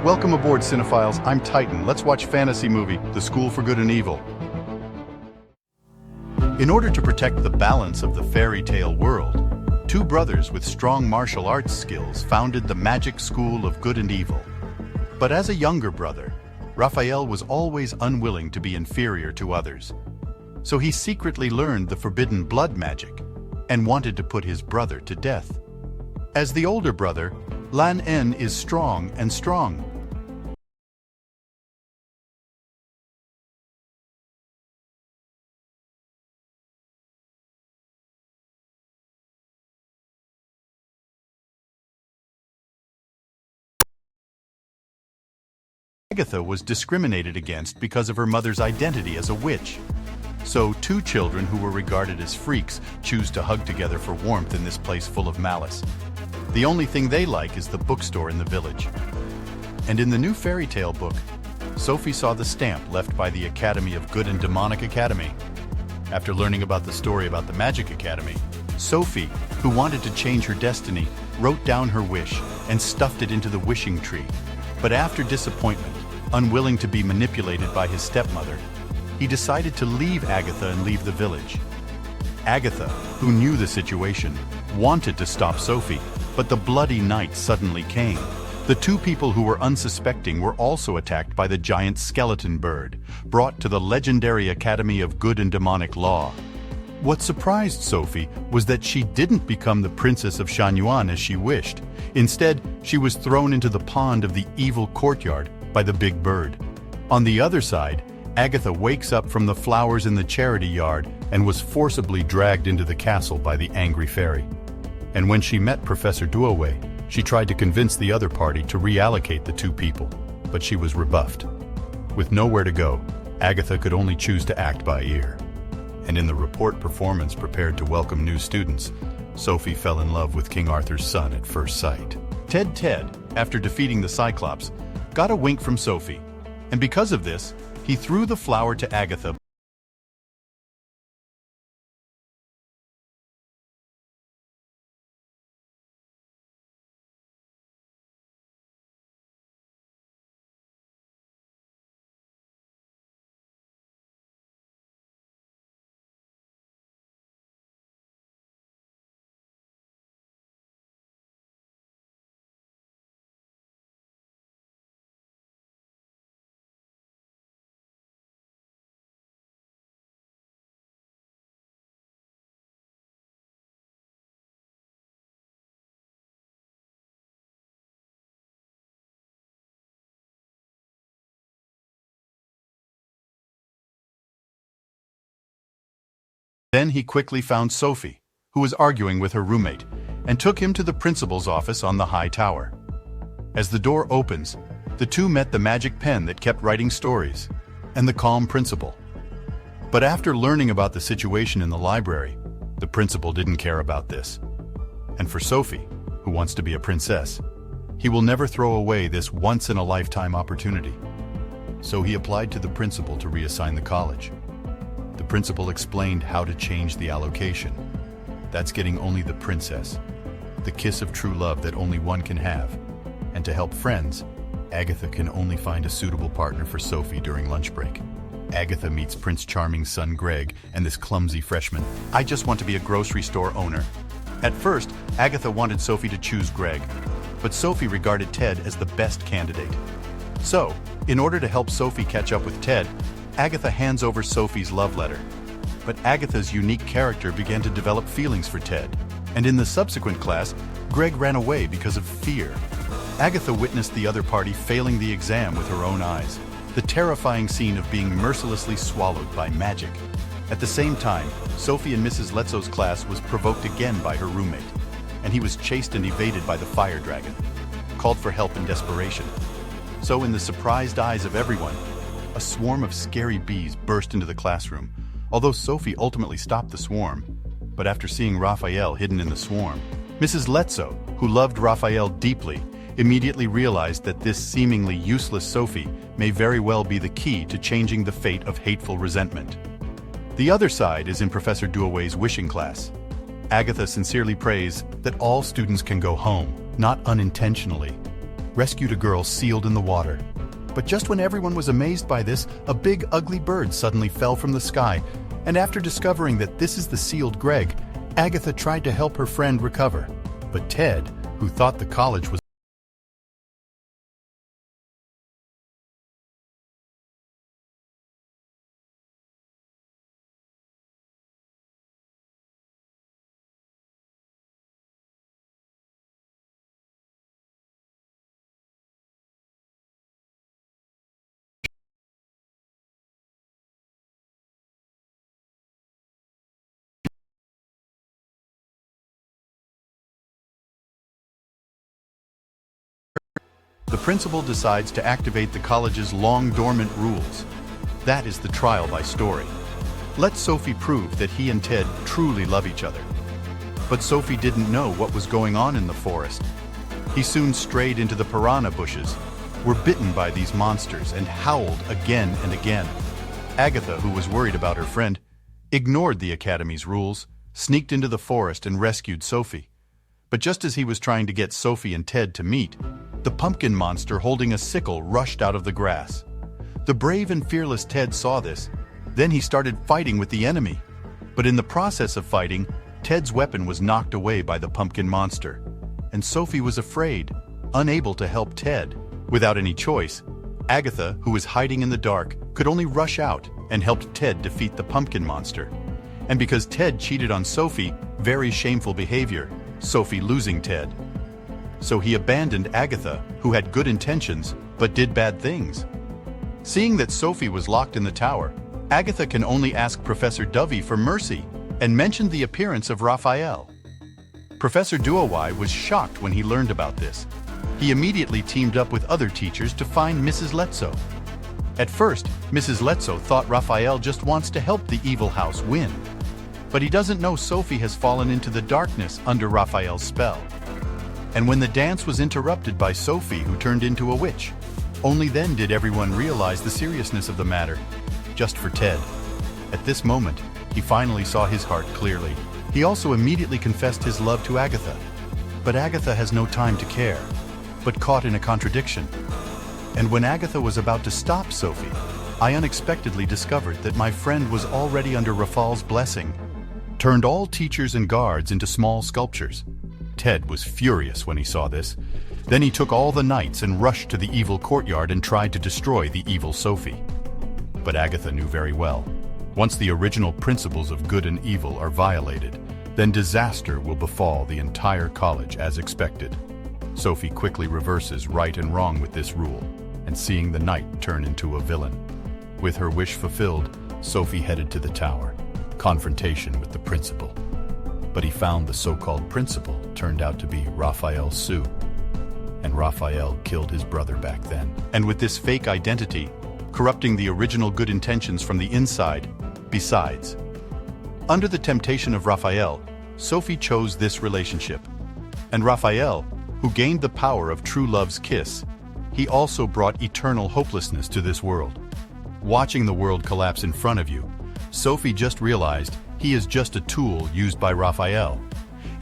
Welcome aboard, cinephiles. I'm Titan. Let's watch fantasy movie, The School for Good and Evil. In order to protect the balance of the fairy tale world, two brothers with strong martial arts skills founded the magic school of good and evil. But as a younger brother, Raphael was always unwilling to be inferior to others. So he secretly learned the forbidden blood magic and wanted to put his brother to death. As the older brother, Lan En is strong and strong. Agatha was discriminated against because of her mother's identity as a witch. So two children who were regarded as freaks choose to hug together for warmth in this place full of malice. The only thing they like is the bookstore in the village. And in the new fairy tale book, Sophie saw the stamp left by the Academy of Good and Demonic Academy. After learning about the story about the Magic Academy, Sophie, who wanted to change her destiny, wrote down her wish and stuffed it into the wishing tree. But after disappointment, unwilling to be manipulated by his stepmother, he decided to leave Agatha and leave the village. Agatha, who knew the situation, wanted to stop Sophie, but the bloody night suddenly came. The two people who were unsuspecting were also attacked by the giant skeleton bird, brought to the legendary Academy of Good and Demonic Law. What surprised Sophie was that she didn't become the Princess of Shanyuan as she wished. Instead, she was thrown into the pond of the evil courtyard by the big bird. On the other side, Agatha wakes up from the flowers in the charity yard and was forcibly dragged into the castle by the angry fairy. And when she met Professor Duowei, she tried to convince the other party to reallocate the two people, but she was rebuffed. With nowhere to go, Agatha could only choose to act by ear. And in the report performance prepared to welcome new students, Sophie fell in love with King Arthur's son at first sight. Ted, after defeating the Cyclops, got a wink from Sophie, and because of this, he threw the flower to Agatha. Then he quickly found Sophie, who was arguing with her roommate, and took him to the principal's office on the high tower. As the door opens, the two met the magic pen that kept writing stories, and the calm principal. But after learning about the situation in the library, the principal didn't care about this. And for Sophie, who wants to be a princess, he will never throw away this once-in-a-lifetime opportunity. So he applied to the principal to reassign the college. The principal explained how to change the allocation. That's getting only the princess, the kiss of true love that only one can have. And to help friends, Agatha can only find a suitable partner for Sophie during lunch break. Agatha meets Prince Charming's son Greg and this clumsy freshman. I just want to be a grocery store owner. At first, Agatha wanted Sophie to choose Greg, but Sophie regarded Ted as the best candidate. So, in order to help Sophie catch up with Ted, Agatha hands over Sophie's love letter. But Agatha's unique character began to develop feelings for Ted, and in the subsequent class, Greg ran away because of fear. Agatha witnessed the other party failing the exam with her own eyes, the terrifying scene of being mercilessly swallowed by magic. At the same time, Sophie and Mrs. Letzo's class was provoked again by her roommate, and he was chased and evaded by the fire dragon, called for help in desperation. So in the surprised eyes of everyone, a swarm of scary bees burst into the classroom, although Sophie ultimately stopped the swarm. But after seeing Raphael hidden in the swarm, Mrs. Letzo, who loved Raphael deeply, immediately realized that this seemingly useless Sophie may very well be the key to changing the fate of hateful resentment. The other side is in Professor Duowei's wishing class. Agatha sincerely prays that all students can go home, not unintentionally. rescued a girl sealed in the water. But just when everyone was amazed by this, a big, ugly bird suddenly fell from the sky, and after discovering that this is the sealed Greg, Agatha tried to help her friend recover. But Ted, who thought the college was the principal decides to activate the college's long-dormant rules. That is the trial by story. Let Sophie prove that he and Ted truly love each other. But Sophie didn't know what was going on in the forest. He soon strayed into the piranha bushes, were bitten by these monsters, and howled again and again. Agatha, who was worried about her friend, ignored the academy's rules, sneaked into the forest and rescued Sophie. But just as he was trying to get Sophie and Ted to meet, the pumpkin monster holding a sickle rushed out of the grass. The brave and fearless Ted saw this. Then he started fighting with the enemy. But in the process of fighting, Ted's weapon was knocked away by the pumpkin monster. And Sophie was afraid, unable to help Ted. Without any choice, Agatha, who was hiding in the dark, could only rush out and helped Ted defeat the pumpkin monster. And because Ted cheated on Sophie, very shameful behavior, Sophie losing Ted. So he abandoned Agatha, who had good intentions, but did bad things. Seeing that Sophie was locked in the tower, Agatha can only ask Professor Dovey for mercy and mentioned the appearance of Raphael. Professor Duowai was shocked when he learned about this. He immediately teamed up with other teachers to find Mrs. Letso. At first, Mrs. Letso thought Raphael just wants to help the evil house win. But he doesn't know Sophie has fallen into the darkness under Raphael's spell. And when the dance was interrupted by Sophie, who turned into a witch, only then did everyone realize the seriousness of the matter, just for Ted. At this moment, he finally saw his heart clearly. He also immediately confessed his love to Agatha. But Agatha has no time to care, but caught in a contradiction. And when Agatha was about to stop Sophie, I unexpectedly discovered that my friend was already under Raphael's blessing, turned all teachers and guards into small sculptures. Ted was furious when he saw this. Then he took all the knights and rushed to the evil courtyard and tried to destroy the evil Sophie. But Agatha knew very well, once the original principles of good and evil are violated, then disaster will befall the entire college as expected. Sophie quickly reverses right and wrong with this rule, and seeing the knight turn into a villain. With her wish fulfilled, Sophie headed to the tower, confrontation with the principal. But he found the so-called principal turned out to be Raphael Sue. And Raphael killed his brother back then. And with this fake identity, corrupting the original good intentions from the inside, besides. Under the temptation of Raphael, Sophie chose this relationship. And Raphael, who gained the power of true love's kiss, he also brought eternal hopelessness to this world. Watching the world collapse in front of you, Sophie just realized he is just a tool used by Raphael.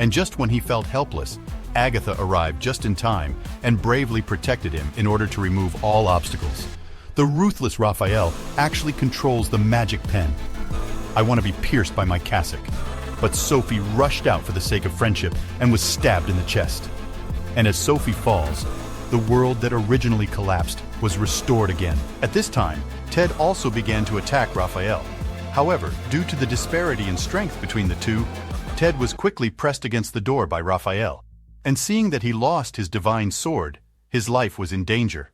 And just when he felt helpless, Agatha arrived just in time and bravely protected him in order to remove all obstacles. The ruthless Raphael actually controls the magic pen. I want to be pierced by my cassock, but Sophie rushed out for the sake of friendship and was stabbed in the chest. And as Sophie falls, the world that originally collapsed was restored again. At this time, Ted also began to attack Raphael. However, due to the disparity in strength between the two, Ted was quickly pressed against the door by Raphael. And seeing that he lost his divine sword, his life was in danger.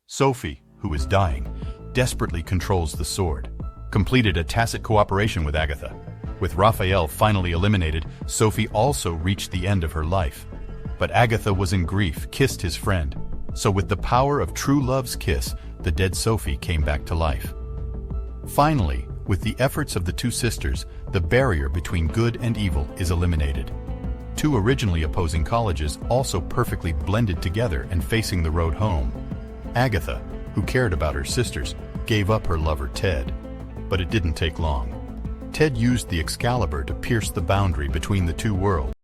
Sophie, who is dying, desperately controls the sword, completed a tacit cooperation with Agatha. With Raphael finally eliminated, Sophie also reached the end of her life. But Agatha was in grief, kissed his friend. So with the power of true love's kiss, the dead Sophie came back to life. Finally, with the efforts of the two sisters, the barrier between good and evil is eliminated. Two originally opposing colleges also perfectly blended together and facing the road home. Agatha, who cared about her sisters, gave up her lover Ted. But it didn't take long. Ted used the Excalibur to pierce the boundary between the two worlds.